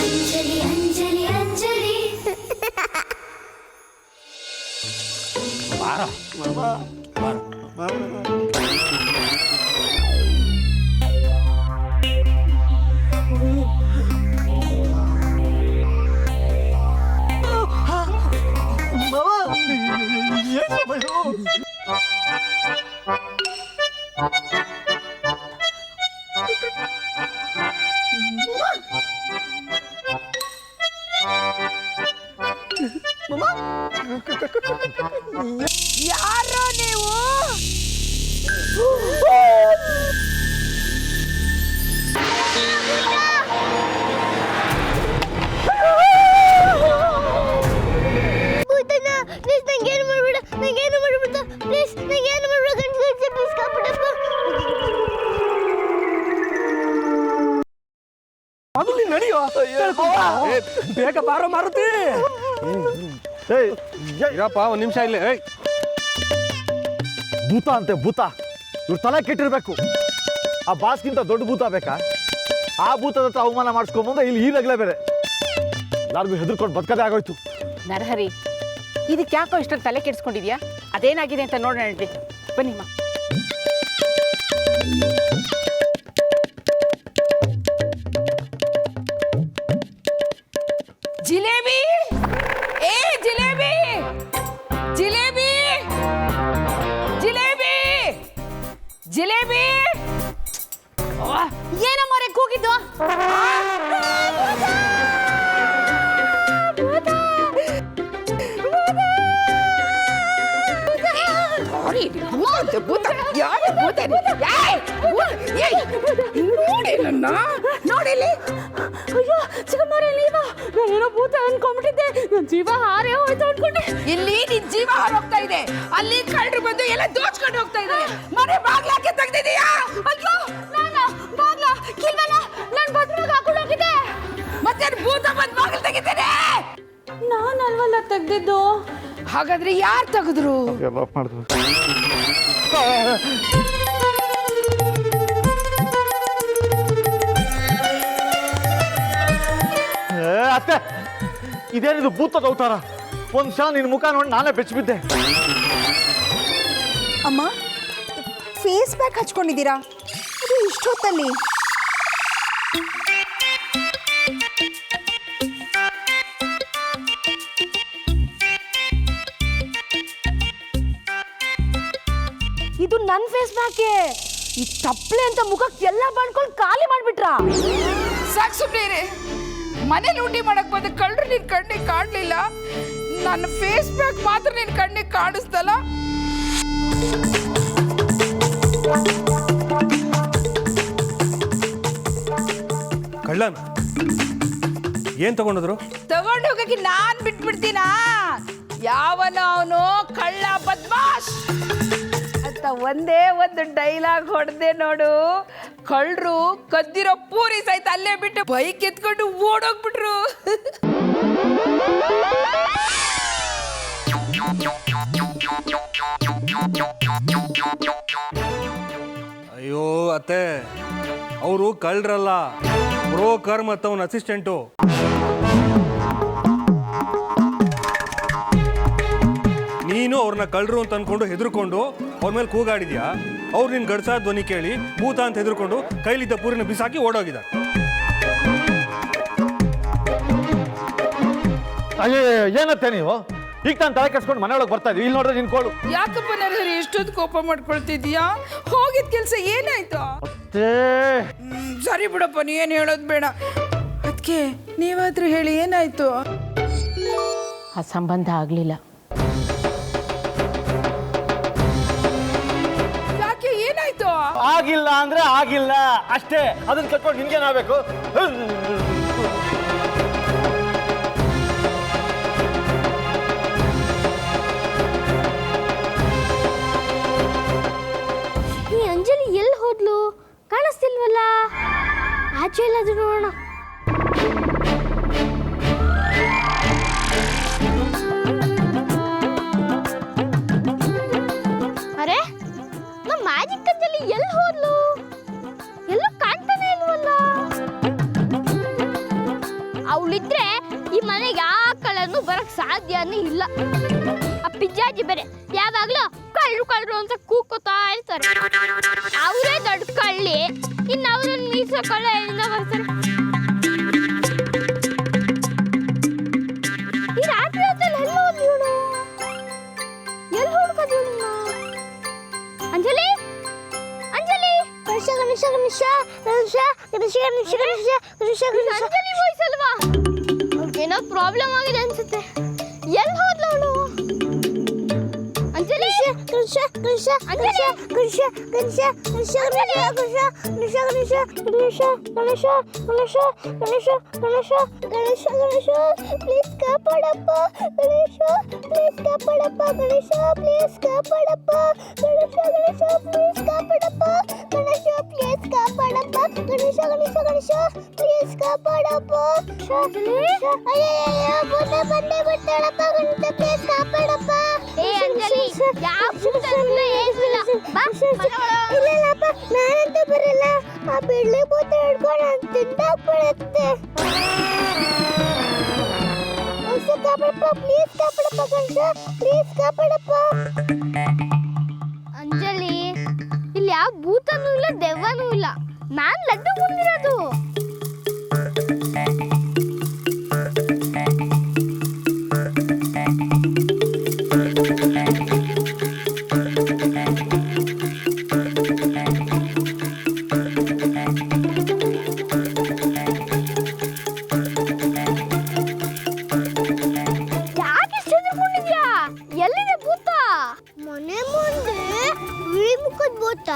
ಅಂಜಲಿ ಅಂಜಲಿ ಅಂಜಲಿ ಬಾರ ಯಾರೋ ನೀವು? ನಂಗೇನು ಮಾಡ್ಬೇಡ, ನಂಗೇನು ಮಾಡ್ಬಿಡ್ತ ಪ್ಲೀಸ್, ನಂಗೇನು ಮಾಡ್ಬೇಡ ಗಂಟೆ ಪ್ಲೀಸ್ ಕಾಪಾಡಪ್ಪ. ಅದು ನೀನು ನಡೆಯೋ ಬೇಗ ಬಾರೋ ಮಾರುತಿ. ಇರಪ್ಪ ಒಂದು ನಿಮಿಷ ಇಲ್ಲಿ. ಭೂತ ಅಂತೆ ಭೂತ, ಇವ್ರ ತಲೆ ಕೆಟ್ಟಿರ್ಬೇಕು. ಆ ಬಾಸ್ಗಿಂತ ದೊಡ್ಡ ಭೂತ ಬೇಕಾ? ಆ ಭೂತದ ಹತ್ರ ಅವಮಾನ ಮಾಡಿಸ್ಕೊಂಬಂದ್ರೆ ಇಲ್ಲಿ ಈಗಾಗಲೇ ಬೇರೆ ಎಲ್ಲರಿಗೂ ಹೆದರ್ಕೊಂಡು ಬದುಕದೇ ಆಗೋಯ್ತು. ನರಹರಿ, ಇದಕ್ಕೆ ಯಾಕೋ ಇಷ್ಟೊಂದು ತಲೆ ಕೆಡಿಸ್ಕೊಂಡಿದ್ಯಾ? ಅದೇನಾಗಿದೆ ಅಂತ ನೋಡೋಣ ನಡ್ರಿ, ಬನ್ನಿಮ್ಮ. ಜಿಲೇಬಿ, ಏ ಜಿಲೇಬಿ, ಜಿಲೇಬಿ, ಜಿಲೇಬಿ, ಜಿಲೇಬಿ. ಏನಮ್ಮರೆ ಕೂಗಿದ್ದು? ನೋಡಿಲ್ಲಿ. ಅಯ್ಯೋ ಚಿಕ್ಕಮ್ಮರೇ, ನೀವಾ? ನಾನೇನೋ ಭೂತ ಅನ್ಕೊಂಡ್ಬಿಟ್ಟಿದ್ದೆ, ನನ್ನ ಜೀವ ಹಾರೇ ಹೋಯ್ತು ಅನ್ಕೊಂಡೆ. ಇಲ್ಲಿ ನಿನ್ ಜೀವ ಹಾರೋಗ್ತಾ ಇದೆ, ಅಲ್ಲಿ ಕಳ್ಳರು ಬಂದು ಎಲ್ಲ ದೋಚ್ಕೊಂಡು ಹೋಗ್ತಾ ಇದ್ದಾರೆ. ಮನೆ ಬಾಗ್ಲಾಕೆ ತೆಗ್ದಿದೀಯಾ? ಅಯ್ಯೋ ನಾನ ಬಾಗ್ಲ ಕಿಲ್ವಲ್ಲ, ನಾನು ಭದ್ರಾಗ ಹಾಕೊಂಡು ಹೋಗಿದ್ದೆ. ಮತ್ತೆ ಭೂತ ಬಂದು ಬಾಗಿಲು ತೆಗಿತೇನೆ. ನಾನಲ್ವಲ್ಲ ತೆಗ್ದಿದ್ದು. ಹಾಗಾದ್ರೆ ಯಾರು ತೆಗೆದ್ರು? ಅತ್ತೆ, ಇದೇನಿದು ಭೂತದ ಅವತಾರ? ಒಂದ್ ಕ್ಷಣ ನಿನ್ ಮುಖ ನೋಡಿ ನಾನೇ ಬೆಚ್ಚಿಬಿದ್ದೆ. ಅಮ್ಮ, ಫೇಸ್ ಪ್ಯಾಕ್ ಹಚ್ಕೊಂಡಿದ್ದೀರಾ? ಅದು ಇಷ್ಟೊತ್ತಲ್ಲಿ? ಇದು ನನ್ನ ಫೇಸ್ ಪ್ಯಾಕೆ. ಈ ತಪ್ಪಲೆ ಅಂತ ಮುಖಕ್ಕೆ ಎಲ್ಲ ಮಾಡ್ಕೊಂಡು ಖಾಲಿ ಮಾಡ್ಬಿಟ್ರಾ? ಸಾಕು ಸುಮ್ಮನೆ. ಮನೆ ಲೂಟಿ ಮಾಡಕ್ ಬಂದ ಕಳ್ಳರು ನಿನ್ ಕಣ್ಣಿಗೆ ಕಾಣಲಿಲ್ಲ, ನನ್ನ ಫೇಸ್ ಪ್ಯಾಕ್ ಮಾತ್ರ ನಿನ್ ಕಣ್ಣಿಗೆ ಕಾಣಿಸ್ತಲ್ಲ. ಕಳ್ಳನ ಏನ್ ತಗೊಂಡಿದ್ರು? ತಗೊಂಡು ಹೋಗಕ್ಕೆ ನಾನ್ ಬಿಟ್ಬಿಡ್ತೀನಾ? ಯಾವನ ಅವನು ಕಳ್ಳ ಬದ್ಮಾಶ್ ಅಂತ ಒಂದೇ ಒಂದು ಡೈಲಾಗ್ ಹೊಡೆದೆ ನೋಡು, ಕಳ್ಳರು ಕದ್ದಿರೋ ಪೂರಿ ಸಹಿತ ಅಲ್ಲೇ ಬಿಟ್ಟು ಬೈಕ್ ಎತ್ಕೊಂಡು ಓಡೋಗ್ಬಿಟ್ರು. ಅಯ್ಯೋ ಅತ್ತೆ, ಅವರು ಕಳ್ಳರಲ್ಲ, ಬ್ರೋಕರ್ ಮತ್ತು ಅವನ ಅಸಿಸ್ಟೆಂಟು. ನೀನು ಅವ್ರನ್ನ ಕಳ್ಳರು ಅಂತ ಅನ್ಕೊಂಡು ಹೆದರ್ಕೊಂಡು ಅವ್ರ ಮೇಲೆ ಕೂಗಾಡಿದ್ಯಾ. ಅವ್ರು ನಿನ್ ಗಡ್ಸ ಧ್ವನಿ ಕೇಳಿ ಭೂತ ಅಂತ ಹೆದರ್ಕೊಂಡು ಕೈಲಿದ್ದ ಪೂರಿನ ಬಿಸಾಕಿ ಓಡೋಗಿದ. ಅಯ್ಯೋ, ಏನತ್ತೆ ನೀವು? ಈಗ ನಾನು ತಲೆ ಕೆಡ್ಸ್ಕೊಂಡು ಮನೆಯೊಳಗೆ ಬರ್ತಾ ಇದ್ದೀವಿ, ಇಲ್ಲಿ ನೋಡ್ರೆ ನಿನ್ ಕೋಳು. ಯಾಕಪ್ಪ ನರಹರಿ ಎಷ್ಟೊಂದು ಕೋಪ ಮಾಡ್ಕೊಳ್ತಿದ್ಯಾ? ಹೋಗಿದ್ ಕೆಲ್ಸ ಏನಾಯ್ತು? ಸರಿ ಬಿಡಪ್ಪ, ನೀ ಏನು ಹೇಳೋದು ಬೇಡ. ಅದಕ್ಕೆ ನೀವಾದ್ರೂ ಹೇಳಿ ಏನಾಯ್ತು? ಆ ಸಂಬಂಧ ಆಗ್ಲಿಲ್ಲ. ಯಾಕೆ ಏನಾಯ್ತು? ಆಗಿಲ್ಲ ಅಂದ್ರೆ ಆಗಿಲ್ಲ ಅಷ್ಟೇ, ಅದನ್ನ ಕಟ್ಕೊಂಡು ನಿನ್ಗೇನಾಗಬೇಕು? ಈ ಅಂಜಲಿ ಎಲ್ಲಿ ಹೋದ್ಲು? ಕಾಣಿಸ್ತಿಲ್ವಲ್ಲ. ಆಚೆ ಎಲ್ಲಾದ್ರೂ ನೋಡೋಣ. ಅರೆ, ನಮ್ಮ ಮ್ಯಾಜಿಕ್ ಅಂಜಲಿ ಎಲ್ಲಿ ಹೋದ್ಲು? ಎಲ್ಲೂ ಕಾಣ್ತಾನೆ ಇಲ್ವಲ್ಲ. ಅವಳಿದ್ರೆ ಈ ಮನೆಗೆ ಯಾವ ಕಳ್ಳನು ಬರಕ್ ಸಾಧ್ಯನೇ ಇಲ್ಲ. ಆ ಪಿಜ್ಜಾಜಿ ಬೇರೆ ಯಾವಾಗ್ಲೂ ಕಳ್ರು ಅಂತ ಕೂಕೋತಾ ಇರ್ತಾರೆ. ಅವರೇ ದೊಡ್ಡ ಕಳ್ಳಿ, ಇನ್ನು ಅವ್ರನ್ನ ಮೀಸೋ ಕಳ್ಳ ಎಲ್ಲಿಂದ ಬರ್ತಾರೆ? ಈ ರಾತ್ರಿ ಹೊತ್ತಲ್ಲಿ ಎಲ್ಲಿ ಹೋದ್ಲು ಇವಳು? ಎಲ್ಲಿ ಹುಡ್ಕೋದು ಅಂಜಲಿ? ಅಂಜಲಿ ಅಂಜಲಿ ವಾಯ್ಸ್ ಅಲ್ವಾ? ಏನೋ ಪ್ರಾಬ್ಲಮ್ ಆಗಿದೆ ಅನ್ಸುತ್ತೆ. ಎಲ್ಲಿ ಹೋದ್ಲು ಅವಳು? ಅಂಜಲಿ ಪ್ಲೀಸ್ ಕಾಪಾಡಪ್ಪ ಗಣೇಶ, ಪ್ಲೀಸ್ ಕಾಪಾಡಪ್ಪ ಗಣೇಶ, ಪ್ಲೀಸ್ ಕಾಪಾಡಪ್ಪ ಗಣೇಶ, ಗಣೇಶ ಪ್ಲೀಸ್ ಕಾಪಾಡಪ್ಪ ಗಣೇಶ, ಪ್ಲೀಸ್ ಕಾಪಾಡಪ್ಪ ಗಣೇಶ, ಗಣೇಶ ಗಣೇಶ ಪ್ಲೀಸ್ ಕಾಪಾಡಪ್ಪ. ಅಯ್ಯಯ್ಯೋ ಭೂತ ಬಂದೇ ಬಿಟ್ಟಾಳಪ್ಪ ಗಣೇಶ, ಪ್ಲೀಸ್ ಕಾಪಾಡಪ್ಪ. ಏ ಅಂಜಲಿ, ಯಾವ ಭೂತನೂ ಏನಿಲ್ಲ. ಬಾ ಇಲ್ಲಪ್ಪ, ನಾನಂತೂ ಬರಲ್ಲ. ಆ ಬಿಳ್ಳಿ ಭೂತ ಹಿಡ್ಕೊಂಡು ನಾನು ತಿಂದಾಕ್ಬಿಡುತ್ತೆ. ಕಾಪಾಡಪ್ಪ, ಪ್ಲೀಸ್ ಕಾಪಾಡಪ್ಪ ಗಣೇಶ, ಪ್ಲೀಸ್ ಕಾಪಾಡಪ್ಪ. ಅಂಜಲಿ, ಇಲ್ಲಿ ಯಾವ ಭೂತನೂ ಇಲ್ಲ, ದೆವ್ವನೂ ಇಲ್ಲ. ನಾನ್ ಲಡ್ಡು ಬಂದಿರೋದು. ಯಾಕೆ ಇಷ್ಟು ಹೆದರ್ಕೊಂಡಿದ್ಯಾ? ಎಲ್ಲಿದೆ ಭೂತ? ಮನೆ ಮುಂದೆ ಬಿಳಿ ಮುಖದ ಭೂತ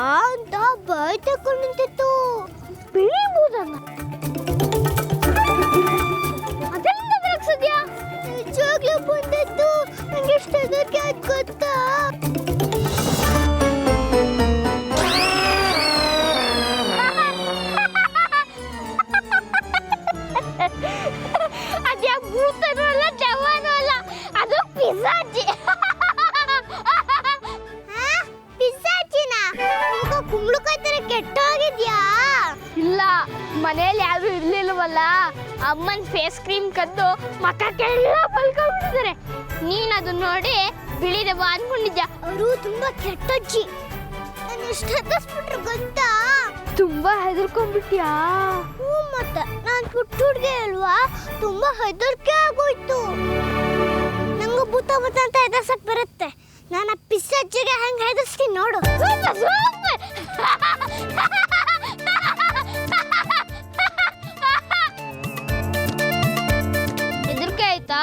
ಅಂತ ಬಾಯ್ ತಕೊಂಡು ನಿಂತಿತ್ತು. ಬಿಳಿ ಭೂತನ? ಅದೆಲ್ಲಿಂದ ಬರಕ್ ಸಾಧ್ಯ? ನಿಜವಾಗ್ಲೂ ಬಂದದ್ದು. ನಂಗೆ ಎಷ್ಟು ಹೆದರಿಕೆ ಆಯ್ತು ಗೊತ್ತಾ? ಅದ್ಯಾ ಭೂತನೂ ಅಲ್ಲ, ದೆವ್ವನೂ ಅಲ್ಲ, ಅದು ಪಿಸಾಚಿ. ಪಿಸಾಚಿನ ಕುಂಬಳಕಾಯಿ ತರ ಕೆಟ್ಟೋಗಿದ್ಯಾ? ಇಲ್ಲ, ಮನೇಲಿ ಯಾರು ಇರ್ಲಿಲ್ವಲ್ಲ, ಅಮ್ಮನ ಫೇಸ್ ಕ್ರೀಮ್ ಕದ್ದು ಮಕ್ಕಕ್ಕೆಲ್ಲ ಬಲ್ಕೊಂಡ್ಬಿಟ್ಟಿದ್ದಾರೆ. ನೀನ್ ಅದನ್ನ ನೋಡಿ ಬಿಳಿ ದೆವ್ವ ಅನ್ಕೊಂಡಿದ್ಯಾ? ಅವರು ತುಂಬಾ ಕೆಟ್ಟಜ್ಜಿ. ನಾನು ಎಷ್ಟು ಹತ್ತಿಸ್ಬಿಟ್ರು ಗೊತ್ತಾ? ತುಂಬಾ ಹೆದರ್ಕೊಂಡ್ಬಿಟ್ಯಾ? ಹ್ಞೂ, ಮತ್ತೆ ನಾನು ಪುಟ್ಟ ಹುಡುಗಿ ಅಲ್ವಾ, ತುಂಬಾ ಹೆದರಿಕೆ ಆಗೋಯ್ತು. ನಂಗೂ ಭೂತ ಭೂತ ಅಂತ ಹೆದರ್ಸಕ್ ಬರುತ್ತೆ. ನಾನು ಆ ಪಿಸಾಚಿಗೆ ಹೆಂಗೆ ಹೆದರ್ಸ್ತೀನಿ ನೋಡು. ಹೆದರ್ಕೆ ಆಯ್ತಾ?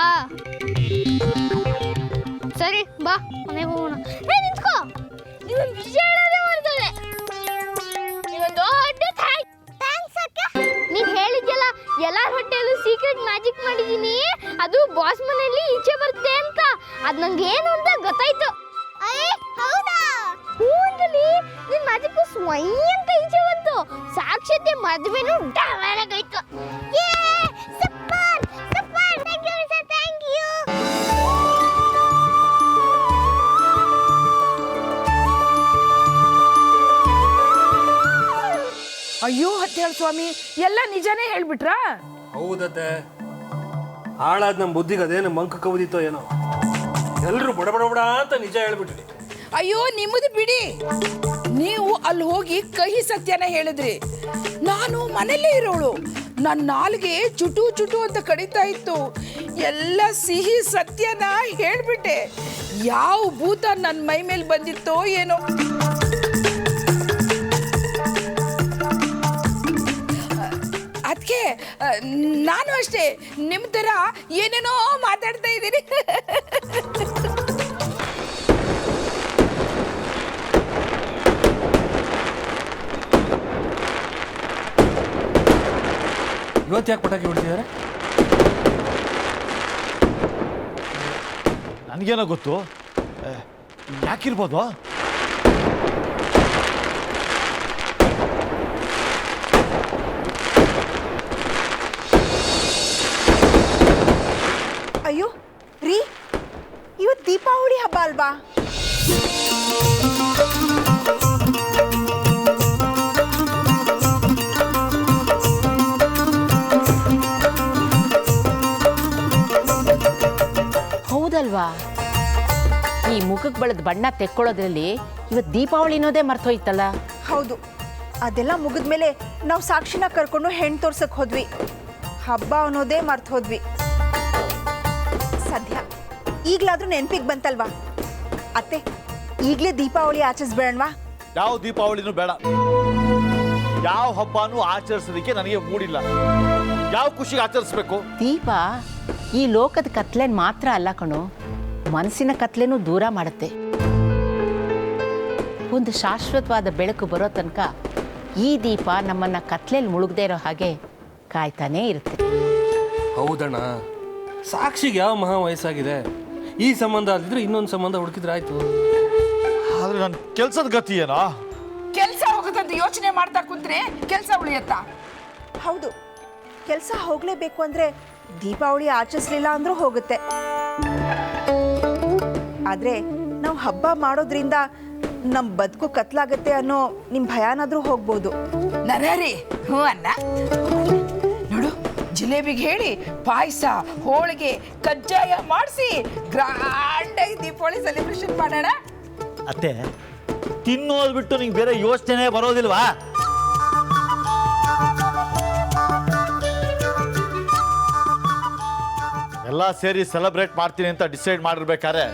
ಸರಿ ಬಾ ಮನೆಗೆ ಹೋಗೋಣ. ನಿಂತ್ಕೋ, ನೀವೊಂದು ವಿಷಯ ಹೇಳೋದೇ ಮಾಡ್ತಾರೆ. ನೀವೊಂದು ದೊಡ್ಡ ಥ್ಯಾಂಕ್ಸ್ ಅಕ್ಕ. ನೀನ್ ಹೇಳಿದ್ಯಲ್ಲ ಎಲ್ಲಾರ ಹೊಟ್ಟೆಯಲ್ಲೂ ಸೀಕ್ರೆಟ್ ಮ್ಯಾಜಿಕ್ ಮಾಡಿದೀನಿ, ಅದು ಬಾಸ್ ಮನೆಯಲ್ಲಿ ಈಚೆ ಬರುತ್ತೆ ಅಂತ. ಅದ್ ನಂಗೆ ಏನು ಅಂತ ಗೊತ್ತಾಯ್ತು. ಹೌದಾ? ಹ್ಞೂ ಅಂಜಲಿ, ನಿನ್ ಮ್ಯಾಜಿಕ್ ಸ್ವೈ ಅಂತ ಈಚೆ ಬಂತು. ಸಾಕ್ಷಾತ್ ಮದುವೆನೂ ಡಾವಾಲಾಗೋಯ್ತು. Super super, thank you sir, thank you. ಅಯ್ಯೋ ಹತ್ತೇಳು ಸ್ವಾಮಿ, ಎಲ್ಲ ನಿಜಾನೇ ಹೇಳ್ಬಿಟ್ರಾ? ಹೌದತ್ತೆ, ಹಾಳಾದ ನಮ್ಮ ಬುದ್ಧಿಗೆ ಅದೇನು ಮಂಕ ಕವಿದಿತ್ತೋ ಏನೋ. ಎಲ್ಲರೂ ಬಡ ಬಡ ಬಡ ಅಂತ ನಿಜ ಹೇಳ್ಬಿಟ್ರಿ. ಅಯ್ಯೋ ನಿಮ್ಮದು ಬಿಡಿ, ನೀವು ಅಲ್ಲಿ ಹೋಗಿ ಕಹಿ ಸತ್ಯನ ಹೇಳಿದ್ರಿ. ನಾನು ಮನೇಲೇ ಇರೋಳು, ನನ್ನ ನಾಲ್ಗೆ ಚುಟು ಚುಟು ಅಂತ ಕಡಿತಾ ಇತ್ತು. ಎಲ್ಲ ಸಿಹಿ ಸತ್ಯನ ಹೇಳ್ಬಿಟ್ಟೆ. ಯಾವ ಭೂತ ನನ್ನ ಮೈ ಮೇಲೆ ಬಂದಿತ್ತೋ ಏನೋ. ಅದಕ್ಕೆ ನಾನು ಅಷ್ಟೇ ನಿಮ್ಮ ಥರ ಏನೇನೋ ಮಾತಾಡ್ತಾ ಇದ್ದೀನಿ. ಇವತ್ತು ಯಾಕೆ ಪಟಾಕಿ ಹೊಡ್ತಿದ್ದಾರೆ? ನನಗೇನೋ ಗೊತ್ತು, ಯಾಕಿರ್ಬೋದು? ಅಯ್ಯೋ ರೀ, ಇವತ್ತು ದೀಪಾವಳಿ ಹಬ್ಬ ಅಲ್ವಾ? ಅಲ್ವಾ? ಈ ಮುಖಕ್ಕೆ ಬಳದ ಬಣ್ಣ ತೆಕ್ಕೊಳ್ಳೋದ್ರಲ್ಲಿ ಇವತ್ತು ದೀಪಾವಳಿ ಅನ್ನೋದೇ ಮರ್ತೋಯ್ತಲ್ಲ. ಹೌದು, ಅದೆಲ್ಲ ಮುಗಿದ್ಮೇಲೆ ನಾವು ಸಾಕ್ಷಿನ ಕರ್ಕೊಂಡು ಹೆಣ್ಣು ತೋರ್ಸಕ್ಕೆ ಹೋದ್ವಿ. ಹಬ್ಬ ಅನ್ನೋದೇ ಮರ್ತು ಹೋದ್ವಿ. ಸದ್ಯ ಈಗಲಾದ್ರೂ ನೆನಪಿಗೆ ಬಂತಲ್ವಾ? ಅತ್ತೆ, ಈಗಲೇ ದೀಪಾವಳಿ ಆಚರಿಸ್ಬೇಡವಾ? ಯಾವ ದೀಪಾವಳಿನೂ ಬೇಡ, ಯಾವ ಹಬ್ಬನೂ ಆಚರಿಸೋದಕ್ಕೆ ನನಗೆ ಮೂಡಿಲ್ಲ. ಯಾವ ಖುಷಿಗೆ ಆಚರಿಸ್ಬೇಕು? ದೀಪ ಈ ಲೋಕದ ಕತ್ಲೆನ್ ಮಾತ್ರ ಅಲ್ಲ ಕಣೋ, ಮನಸ್ಸಿನ ಕತ್ಲೆನೂ ದೂರ ಮಾಡುತ್ತೆ. ಒಂದು ಶಾಶ್ವತವಾದ ಬೆಳಕು ಬರೋ ತನಕ ಈ ದೀಪ ನಮ್ಮನ್ನ ಕತ್ಲೆಯಲ್ಲಿ ಮುಳುಗದೇ ಇರೋ ಹಾಗೆ ಕಾಯ್ತಾನೇ ಇರುತ್ತೆ. ಹೌದಣ್ಣ, ಸಾಕ್ಷಿಗೆ ಯಾವ ಮಹಾ ವಯಸ್ಸಾಗಿದೆ. ಈ ಸಂಬಂಧ ಅಲ್ದಿದ್ರೆ ಇನ್ನೊಂದು ಸಂಬಂಧ ಹುಡುಕಿದ್ರೆ ಆಯ್ತು. ಆದ್ರೆ ನನ್ನ ಕೆಲ್ಸದ ಗತಿ ಏನೋ? ಕೆಲಸ ಹೋಗುತ್ತಂತ ಯೋಚನೆ ಮಾಡ್ತಾ ಕುಂತ್ರೆ ಕೆಲಸ ಉಳಿಯತ್ತಾ? ಹೌದು, ಕೆಲಸ ಹೋಗಲೇಬೇಕು ಅಂದರೆ ದೀಪಾವಳಿ ಆಚರಿಸ್ಲಿಲ್ಲ ಅಂದ್ರೂ ಹೋಗುತ್ತೆ. ಆದರೆ ನಾವು ಹಬ್ಬ ಮಾಡೋದ್ರಿಂದ ನಮ್ಮ ಬದುಕು ಕತ್ಲಾಗತ್ತೆ ಅನ್ನೋ ನಿಮ್ಮ ಭಯನಾದರೂ ಹೋಗ್ಬೋದು. ನರರಿ ಹ್ಞೂ ಅನ್ನ ನೋಡು, ಜಿಲೇಬಿಗೆ ಹೇಳಿ ಪಾಯಸ, ಹೋಳಿಗೆ, ಕಜ್ಜಾಯ ಮಾಡಿಸಿ ಗ್ರ್ಯಾಂಡಾಗಿ ದೀಪಾವಳಿ ಸೆಲೆಬ್ರೇಷನ್ ಮಾಡೋಣ. ಅತ್ತೆ, ತಿನ್ನೋದು ಬಿಟ್ಟು ನಿಂಗೆ ಬೇರೆ ಯೋಚನೆ ಬರೋದಿಲ್ವಾ? ಎಲ್ಲ ಸೇರಿ ಸೆಲೆಬ್ರೇಟ್ ಮಾಡ್ತೀನಿ ಅಂತ ಡಿಸೈಡ್ ಮಾಡಿರ್ಬೇಕಾದ್ರೆ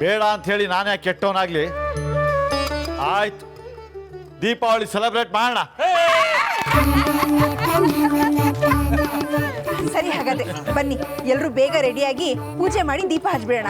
ಬೇಡ ಅಂತ ಹೇಳಿ ನಾನೇ ಕೆಟ್ಟವನಾಗ್ಲಿ? ಆಯ್ತು, ದೀಪಾವಳಿ ಸೆಲೆಬ್ರೇಟ್ ಮಾಡೋಣ. ಸರಿ, ಹಾಗಾದ್ರೆ ಬನ್ನಿ, ಎಲ್ಲರೂ ಬೇಗ ರೆಡಿಯಾಗಿ ಪೂಜೆ ಮಾಡಿ ದೀಪ ಹಚ್ಬಿಡೋಣ.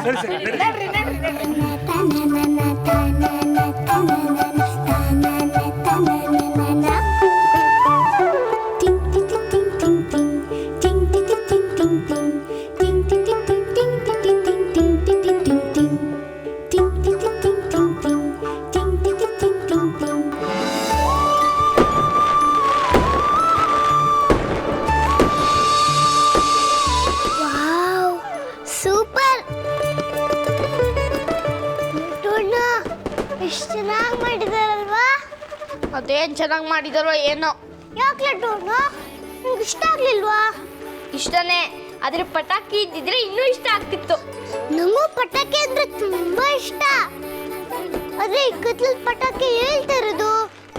ಸೂಪರ್! ಎಷ್ಟು ಚೆನ್ನಾಗಿ ಮಾಡಿದಾರಲ್ವಾ? ಅದೇನ್ ಚೆನ್ನಾಗಿ ಮಾಡಿದಾರೋ ಏನೋ. ಯಾಕೆ ಡೋಣ ನಿಮ್ಗೆ ಇಷ್ಟ ಆಗ್ಲಿಲ್ವಾ? ಇಷ್ಟನೇ, ಆದ್ರೆ ಪಟಾಕಿ ಇದ್ದಿದ್ರೆ ಇನ್ನೂ ಇಷ್ಟ ಆಗ್ತಿತ್ತು. ನಮಗೂ ಪಟಾಕಿ ಅಂದ್ರೆ ತುಂಬಾ ಇಷ್ಟ. ಆದ್ರೆ ಈ ಕತ್ಲಲ್ಲಿ ಪಟಾಕಿ ಹೇಳ್ತಾ ಇರೋದು.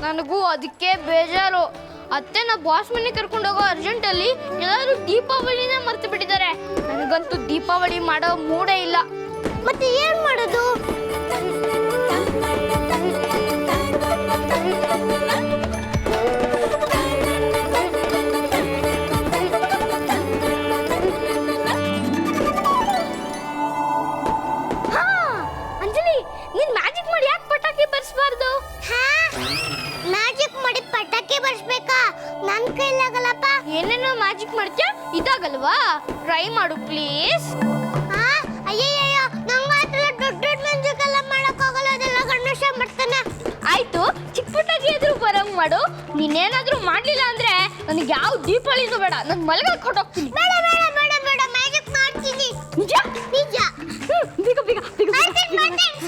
ನನಗೂ ಅದಕ್ಕೆ ಬೇಜಾರು. ಅತ್ತೆ ನಾ ಬಾಸ್ ಮನೆ ಕರ್ಕೊಂಡು ಹೋಗೋ ಅರ್ಜೆಂಟಲ್ಲಿ ಎಲ್ಲರೂ ದೀಪಾವಳಿನೇ ಮರ್ತು ಬಿಟ್ಟಿದ್ದಾರೆ. ನನಗಂತೂ ದೀಪಾವಳಿ ಮಾಡೋ ಮೂಡೇ ಇಲ್ಲ. ಮತ್ತೆ ಏನ್ ಮಾಡೋದು? ಅಂಜಲಿ, ನೀನ್ ಮ್ಯಾಜಿಕ್ ಮಾಡಿ ಯಾಕೆ ಪಟಾಕಿ ಬರ್ಸ್ಬಾರ್ದು? ಮ್ಯಾಜಿಕ್ ಮಾಡಿ ಪಟಾಕಿ ಬರ್ಸ್ಬೇಕಾ? ನನ್ ಕೈಲಾಗಲ್ಲಪ್ಪ. ಏನೇನೋ ಮ್ಯಾಜಿಕ್ ಮಾಡ್ತೀಯ, ಇದಾಗಲ್ವಾ? ಟ್ರೈ ಮಾಡು ಪ್ಲೀಸ್. ಅಯ್ಯಯ್ಯೋ, ನಂಗಾತ್ರ ದೊಡ್ಡ ದೊಡ್ಡ ಮ್ಯಾಜಿಕ್ ಎಲ್ಲ ಮಾಡಕ್ಕಾಗಲ್ಲ. ಅದೆಲ್ಲ ಗಣೇಶ ಮಾಡ್ತಾನೆ. ಆಯ್ತು, ಚಿಕ್ಕ ಪಟಾಕಿ ಎದುರು ಬರಂಗ್ ಮಾಡು. ನೀನೇನಾದ್ರೂ ಮಾಡ್ಲಿಲ್ಲ ಅಂದ್ರೆ ನನಗೆ ಯಾವ ದೀಪಾವಳಿನೂ ಬೇಡ, ನಾನು ಮಲಗಕ್ಕೆ ಹೊರಟೋಗ್ತೀನಿ. ಬೇಡ ಬೇಡ ಬೇಡ ಬೇಡ, ಮ್ಯಾಜಿಕ್ ಮಾಡ್ತೀನಿ. ನಿಜ ನಿಜ. ಬೇಗ ಬೇಗ ಬೇಗ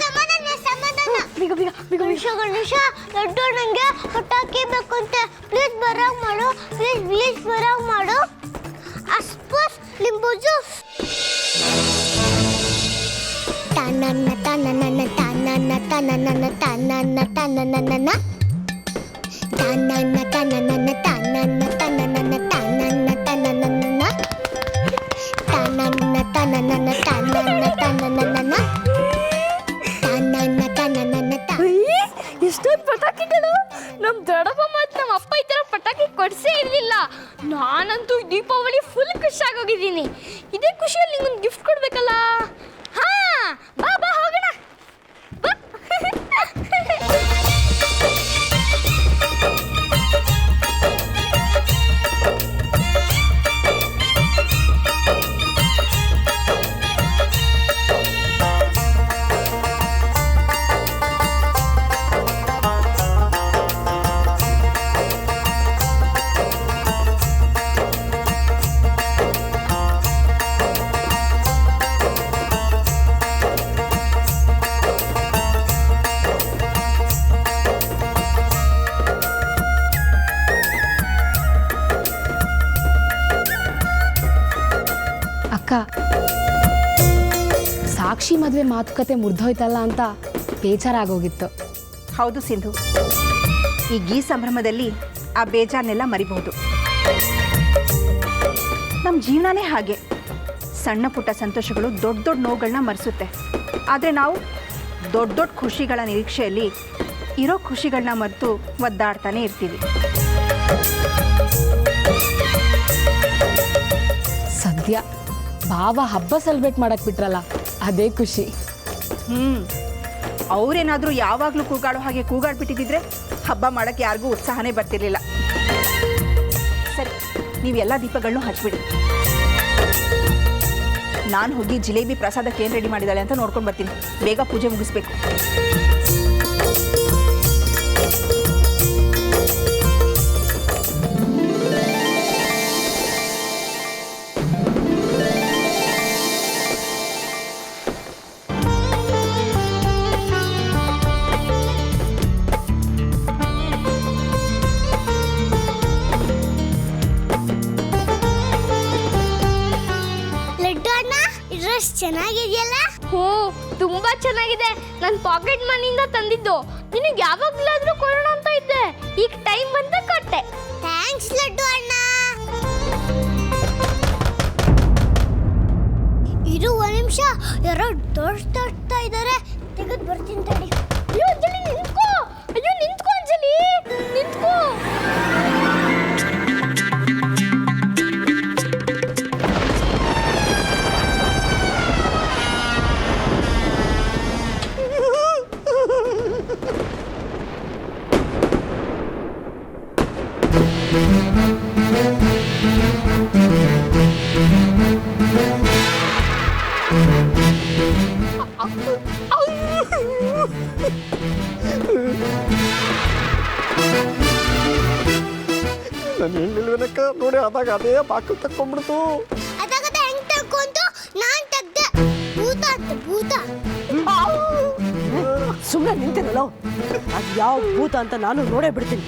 ಸಮಾಧಾನ ಸಮಾಧಾನ. ಬೇಗ ಬೇಗ ಬೇಗ. ಗಣೇಶ ದೊಡ್ಡ ನಂಗೆ ಪಟಾಕಿ ಬೇಕಂತೆ. ಪ್ಲೀಸ್ ಬರಂಗ್ ಮಾಡು, ಪ್ಲೀಸ್ ಪ್ಲೀಸ್ ಬರಂಗ್ ಮಾಡು. ಅಸ್ಪಸ್ ಲಿಂಬು ಜ್ಯೂಸ್. ತನನ ತನನ ತನನ ತನನ ತನನ ತನನ ತನನ ತನನ ತನನ ತನನ ತನನ ತನನ ತನನ ತನನ ತನನ ತನನ ತನನ ತನನ. ಎಷ್ಟೊಂದು ಪಟಾಕಿಗಳು! ನಮ್ ದೊಡ್ಡಪ್ಪ ಮತ್ತು ನಮ್ಮ ಅಪ್ಪ ಈ ಥರ ಪಟಾಕಿ ಕೊಡ್ಸೇ ಇರಲಿಲ್ಲ. ನಾನಂತೂ ದೀಪಾವಳಿ ಫುಲ್ ಖುಷಿಯಾಗೋಗಿದ್ದೀನಿ. ಇದೇ ಖುಷಿಯಲ್ಲಿ ನಿಂಗೊಂದು ಗಿಫ್ಟ್ ಕೊಡ್ಬೇಕಲ್ಲ. ಹಾ, ಬಾ ಬಾ ಹೋಗೋಣ ಬಾ. ಅಕ್ಕ, ಸಾಕ್ಷಿ ಮದುವೆ ಮಾತುಕತೆ ಮುರಿದೋಯ್ತಲ್ಲ ಅಂತ ಬೇಜಾರಾಗೋಗಿತ್ತು. ಹೌದು ಸಿಂಧು, ಈ ಸಂಭ್ರಮದಲ್ಲಿ ಆ ಬೇಜಾರನ್ನೆಲ್ಲ ಮರಿಬಹುದು. ನಮ್ಮ ಜೀವನನೇ ಹಾಗೆ, ಸಣ್ಣ ಪುಟ್ಟ ಸಂತೋಷಗಳು ದೊಡ್ಡ ದೊಡ್ಡ ನೋವುಗಳನ್ನ ಮರೆಸುತ್ತೆ. ಆದರೆ ನಾವು ದೊಡ್ಡ ದೊಡ್ಡ ಖುಷಿಗಳ ನಿರೀಕ್ಷೆಯಲ್ಲಿ ಇರೋ ಖುಷಿಗಳನ್ನ ಮರೆತು ಒದ್ದಾಡ್ತಾನೆ ಇರ್ತೀವಿ. ಸದ್ಯ ಭಾವ ಹಬ್ಬ ಸೆಲೆಬ್ರೇಟ್ ಮಾಡಕ್ ಬಿಟ್ರಲ್ಲ, ಅದೇ ಖುಷಿ. ಅವರೇನಾದರೂ ಯಾವಾಗಲೂ ಕೂಗಾಡೋ ಹಾಗೆ ಕೂಗಾಡ್ಬಿಟ್ಟಿದ್ರೆ ಹಬ್ಬ ಮಾಡೋಕ್ಕೆ ಯಾರಿಗೂ ಉತ್ಸಾಹನೇ ಬರ್ತಿರ್ಲಿಲ್ಲ. ಸರಿ, ನೀವೆಲ್ಲ ದೀಪಗಳನ್ನೂ ಹಚ್ಬಿಡಿ. ನಾನು ಹೋಗಿ ಜಿಲೇಬಿ ಪ್ರಸಾದಕ್ಕೆ ಏನು ರೆಡಿ ಮಾಡಿದ್ದಾಳೆ ಅಂತ ನೋಡ್ಕೊಂಡು ಬರ್ತೀನಿ. ಬೇಗ ಪೂಜೆ ಮುಗಿಸ್ಬೇಕು. ಲಡ್ಡು ಅಣ್ಣ, ಈ ಡ್ರೆಸ್ ಚೆನ್ನಾಗಿದೆಯಲ್ಲ? ಹ್ಞೂ, ತುಂಬಾ ಚೆನ್ನಾಗಿದೆ. ನನ್ನ ಪಾಕೆಟ್ ಮನಿಯಿಂದ ತಂದಿದ್ದು. ನಿನಗೆ ಯಾವಾಗಲಾದ್ರೂ ಕೊಡೋಣ ಅಂತ ಇದ್ದೆ, ಈಗ ಟೈಮ್ ಬಂತ ಕೊಟ್ಟೆ. ಥ್ಯಾಂಕ್ಸ್ ಲಡ್ಡು ಅಣ್ಣ. ಇರು ಒಂದು ನಿಮಿಷ, ಯಾರೋ ತೋರಿಸ್ತಾ ಇದ್ದಾರೆ, ತೆಗೆದು ಬರ್ತೀನಿ ತಡಿ. ಅಯ್ಯೋ ಅಂಜಲಿ ನಿಂತ್ಕೋ, ಅಯ್ಯೋ ನಿಂತ್ಕೋ ಅಂಜಲಿ, ನಿಂತ್ಕೋ. ನಾನು ಹೇಳಿಲ್ವೇನಕ್ಕ, ನೋಡಿ ಅದಾಗ ಅದೇ ಬಾಕಲ್ ತಕ್ಕೊಂಡ್ಬಿಡ್ತು. ಅದಾಗ ಹೆಂಗ್ ತಕ್ಕೊಂತು? ನಾನ್ ತೆಗ್ದೆ. ಭೂತ ಅಂತ, ಭೂತ. ಸುಮ್ಮನೆ ನಿಂತಿರಲ್ಲ, ಅದು ಯಾವ ಭೂತ ಅಂತ ನಾನು ನೋಡೇ ಬಿಡ್ತೀನಿ.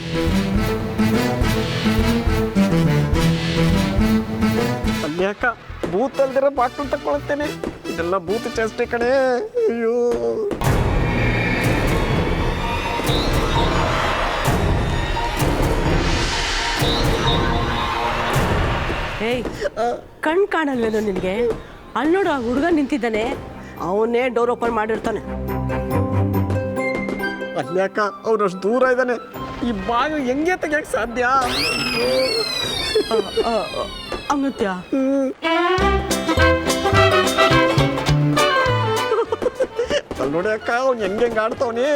ಅಲ್ಲಿ ಅಕ್ಕ, ಭೂತ ಅಲ್ದಿರ ಬಾಕಲ್ ತಕ್ಕೊಳ್ತೇನೆ. ಇದೆಲ್ಲ ಭೂತ ಚೇಷ್ಟೆ ಕಣೆ. ಅಯ್ಯೋ, ಏಯ್, ಕಣ್ ಕಾಣಲ್ವೇನೋ ನಿನಗೆ? ಅಲ್ಲಿ ನೋಡು, ಆ ಹುಡುಗ ನಿಂತಿದ್ದಾನೆ, ಅವನೇ ಡೋರ್ ಓಪನ್ ಮಾಡಿರ್ತಾನೆ. ಅಲ್ಲಿ ಅಕ್ಕ, ಅವ್ರಷ್ಟು ದೂರ ಇದ್ದಾನೆ, ಈ ಬಾಗಿಲು ಹೆಂಗೆ ತೆಗಿಯಕ್ಕೆ ಸಾಧ್ಯ? ಹಂಗತ್ಯ ಅಲ್ಲಿ ನೋಡಿ ಅಕ್ಕ, ಅವ್ನು ಹೆಂಗೆ ಆಡ್ತಾವನಿ.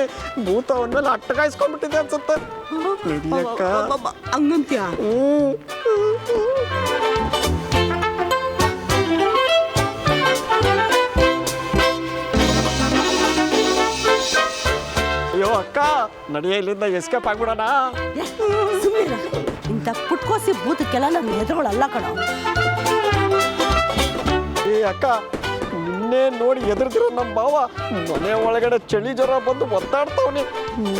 ಭೂತ ಅವನ ಮೇಲೆ ಅಟ್ಟಗಾಯಿಸ್ಕೊಂಡ್ಬಿಟ್ಟಿದೆ ಅನ್ಸುತ್ತೆ. ಅಕ್ಕ, ಹಂಗಂತ್ಯ ಅಯ್ಯೋ ಅಕ್ಕ, ನಡೆಯ ಇಲ್ಲಿಂದ ಎಸ್ಕೇಪ್ ಆಗ್ಬಿಡೋಣ. ಸುಮ್ಮನೆ ಇಂಥ ಪುಟ್ಕೋಸಿ ಭೂತಕ್ಕೆಲ್ಲ ನಾನು ಹೆದರೋಳಲ್ಲ ಕಣ. ಏ ಅಕ್ಕ, ನಿನ್ನೆ ನೋಡಿ ಎದುರ್ದಿರೋ ನಮ್ಮ ಭಾವ ಮನೆ ಒಳಗಡೆ ಚಳಿ ಜ್ವರ ಬಂದು ಒತ್ತಾಡ್ತಾವನಿ.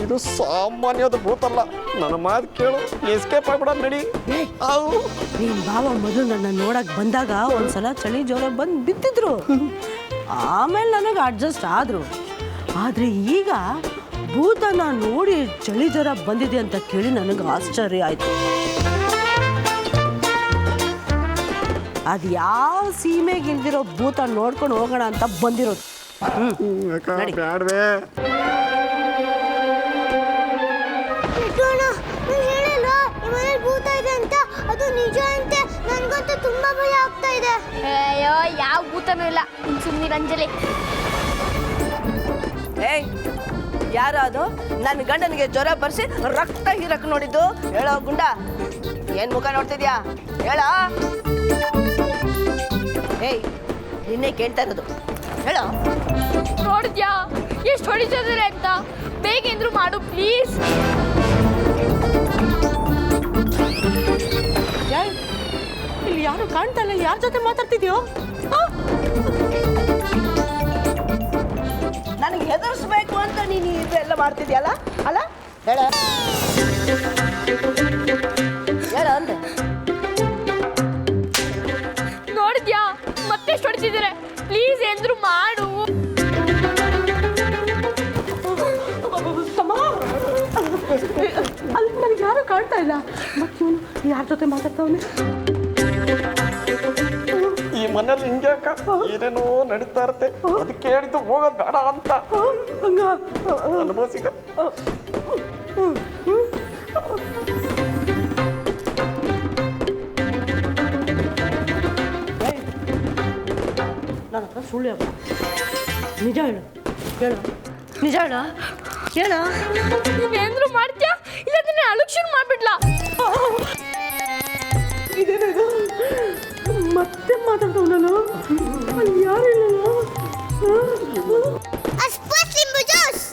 ಇದು ಸಾಮಾನ್ಯದ ಭೂತಲ್ಲ. ನನ್ನ ಮಾತು ಕೇಳು, ಎಸ್ಕೇಪ್ ಆಗ್ಬಿಡ ನಡಿ. ನಿನ್ ಭಾವ ಮೊದಲು ನನ್ನ ನೋಡಕ್ ಬಂದಾಗ ಒಂದ್ಸಲ ಚಳಿ ಜ್ವರ ಬಂದು ಬಿದ್ದಿದ್ರು, ಆಮೇಲೆ ನನಗೆ ಅಡ್ಜಸ್ಟ್ ಆದ್ರು. ಆದ್ರೆ ಈಗ ಭೂತನ ನೋಡಿ ಚಳಿ ಜ್ವರ ಬಂದಿದೆ ಅಂತ ಕೇಳಿ ನನಗೆ ಆಶ್ಚರ್ಯ ಆಯ್ತು. ಅದು ಯಾವ ಸೀಮೆಗೆ ಇಲ್ದಿರೋ ಭೂತ ನೋಡ್ಕೊಂಡು ಹೋಗೋಣ ಅಂತ ಬಂದಿರೋದು. ಬ್ಯಾಡ್ವೇ. ಲಡ್ಡು ಅಣ್ಣ, ನಾನು ಹೇಳಿಲ್ಲ ಈ ಮನೇಲಿ ಭೂತ ಇದೆ ಅಂತ. ಅದು ನಿಜ ಅಂತೆ. ನನ್ಗಂತೂ ತುಂಬಾ ಭಯ ಆಗ್ತಾ ಇದೆ. ಅಯ್ಯೋ, ಯಾವ ಭೂತನೂ ಇಲ್ಲ, ಸುಮ್ಮನೆ ಅಂಜಲಿ. ಏಯ್, ಯಾರು ಅದು? ನನ್ನ ಗಂಡನಿಗೆ ಜ್ವರ ಬರ್ಸಿ ರಕ್ತ ಹೀರಕ್ ನೋಡಿದ್ದು? ಹೇಳೋ ಗುಂಡ, ಏನ್ ಮುಖ ನೋಡ್ತಿದ್ಯಾ? ಹೇಳ. ಏಯ್, ನಿನ್ನೆ ಕೇಳ್ತಾ ಇರೋದು, ಹೇಳೋ. ನೋಡಿದ್ಯಾ ಎಷ್ಟು ಹೊಡಿತಿದ್ದಾರೆ ಅಂತ? ಬೇಗ ಏನ್ರು ಮಾಡು ಪ್ಲೀಸ್. ಇಲ್ಲಿ ಯಾರು ಕಾಣ್ತಾ ಇಲ್ಲ, ಯಾರ ಜೊತೆ ಮಾತಾಡ್ತಿದ್ಯೋ? ನನಗೆ ಹೆದರ್ಸ್ಬೇಕು ಅಂತ ನೀನು ಇದೆಲ್ಲ ಮಾಡ್ತಿದ್ಯಲ್ಲ, ಅಲ್ಲ? ಹೇಳ ಹೇಳ ಅಂದೆ. ನೋಡಿದ್ಯಾ ಮತ್ತೆ ಎಷ್ಟು ಹೊಡಿತಿದ್ದಾರೆ? ಪ್ಲೀಸ್ ಏನ್ರು ಮಾಡು. ಯಾರು ಕಾಣ್ತಾ ಇಲ್ಲ. ಮತ್ತೆ ಇವನು ಯಾರ ಜೊತೆ ಮಾತಾಡ್ತಾವನೆ? ಈ ಮನೇಲಿ ಹಿಂಗೆ ಅಕ್ಕ ಏನೇನೋ ನಡೀತಾ ಇರುತ್ತೆ. ಅದಕ್ಕೆ ಹೇಳಿದ್ದು ಹೋಗೋದು ಬೇಡ ಅಂತ ಹಂಗ ಅನುಭವಿಸಿದ. ನನ್ನ ಹತ್ರ ಸುಳ್ಳು ಹೇಳ. ನಿಜ ಹೇಳು, ಹೇಳು, ನಿಜ ಹೇಳ, ಹೇಳ. ನೀವೇಂದ್ರು ಮಾಡ್ತೀಯಾ ಇಲ್ಲ ಅದನ್ನ ಅಳುಕ್ ಶುರು ಮಾಡ್ಬಿಡ್ಲಾ? ಇದೇನಿದು? ಮತ್ತೆ ಮಾತಾಡ್ತಾವ ನಾನು. ಅಲ್ಲಿ ಯಾರು ಇಲ್ಲಲ್ಲ. ಅಸ್ಪಸ್ ಲಿಂಬು ಜ್ಯೂಸ್.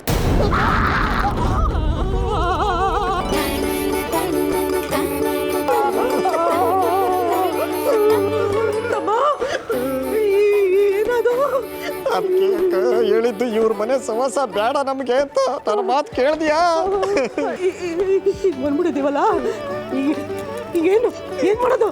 ಏನದು? ಅದಕ್ಕೆ ಅಕ್ಕ ಹೇಳಿದ್ದು ಇವ್ರ ಮನೆ ಸವಾಸ ಬೇಡ ನಮಗೆ ಅಂತ. ನನ್ನ ಮಾತು ಕೇಳ್ದಿಯಾ? ಈಗ ಬಂದ್ಬಿಟ್ಟಿದ್ದೀವಲ್ಲ, ಈಗೇನು ಏನು ಮಾಡೋದು?